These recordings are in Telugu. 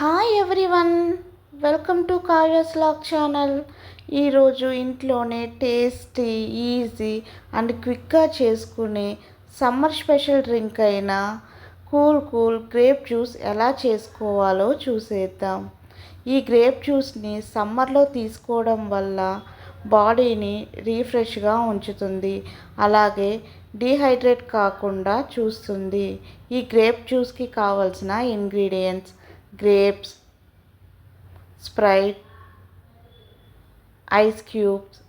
Hi everyone, welcome to Kavya's log channel. ఈరోజు ఇంట్లోనే టేస్టీ, ఈజీ అండ్ క్విక్గా చేసుకునే సమ్మర్ స్పెషల్ డ్రింక్ అయిన కూల్ గ్రేప్ జ్యూస్ ఎలా చేసుకోవాలో చూసేద్దాం. ఈ గ్రేప్ జ్యూస్ని సమ్మర్లో తీసుకోవడం వల్ల బాడీని రీఫ్రెష్గా ఉంచుతుంది, అలాగే డీహైడ్రేట్ కాకుండా చూస్తుంది. ఈ గ్రేప్ జ్యూస్కి కావాల్సిన ingredients: grapes, Sprite, ice cubes,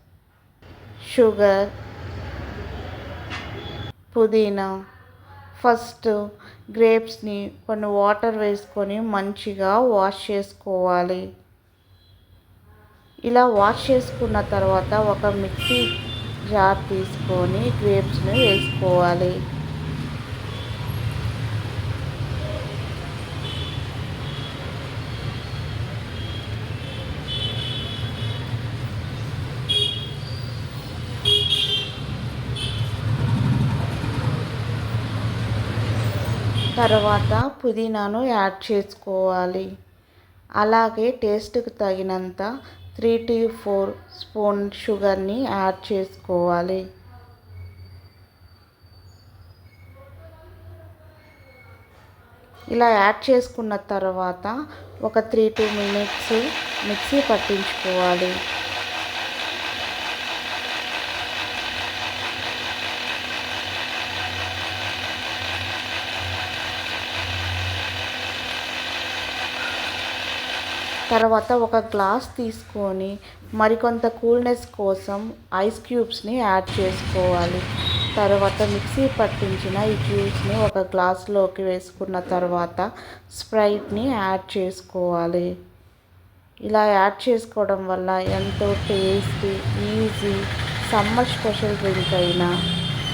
sugar, పుదీనా. ఫస్ట్ గ్రేప్స్ని కొన్ని వాటర్ వేసుకొని మంచిగా వాష్ చేసుకోవాలి. ఇలా వాష్ చేసుకున్న తర్వాత ఒక మిక్సీ జార్ తీసుకొని గ్రేప్స్ని వేసుకోవాలి. తర్వాత పుదీనాను యాడ్ చేసుకోవాలి. అలాగే టేస్ట్కి తగినంత 3 to 4 స్పూన్ షుగర్ని యాడ్ చేసుకోవాలి. ఇలా యాడ్ చేసుకున్న తర్వాత ఒక 3-2 minutes మిక్సీ పట్టించుకోవాలి. తర్వాత ఒక గ్లాస్ తీసుకొని మరికొంత కూల్నెస్ కోసం ఐస్ క్యూబ్స్ని యాడ్ చేసుకోవాలి. తర్వాత మిక్సీ పట్టించిన ఈ జ్యూస్ని ఒక గ్లాస్లోకి వేసుకున్న తర్వాత స్ప్రైట్ని యాడ్ చేసుకోవాలి. ఇలా యాడ్ చేసుకోవడం వల్ల ఎంతో tasty, easy summer special drink అయిన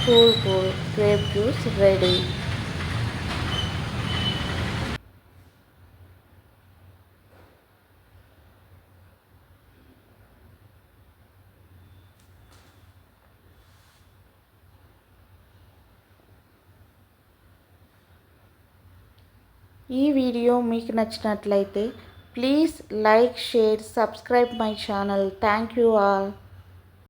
కూల్ గ్రేప్ జ్యూస్ రెడీ. ఈ వీడియో మీకు నచ్చినట్లయితే please like, share, subscribe my channel. Thank you all.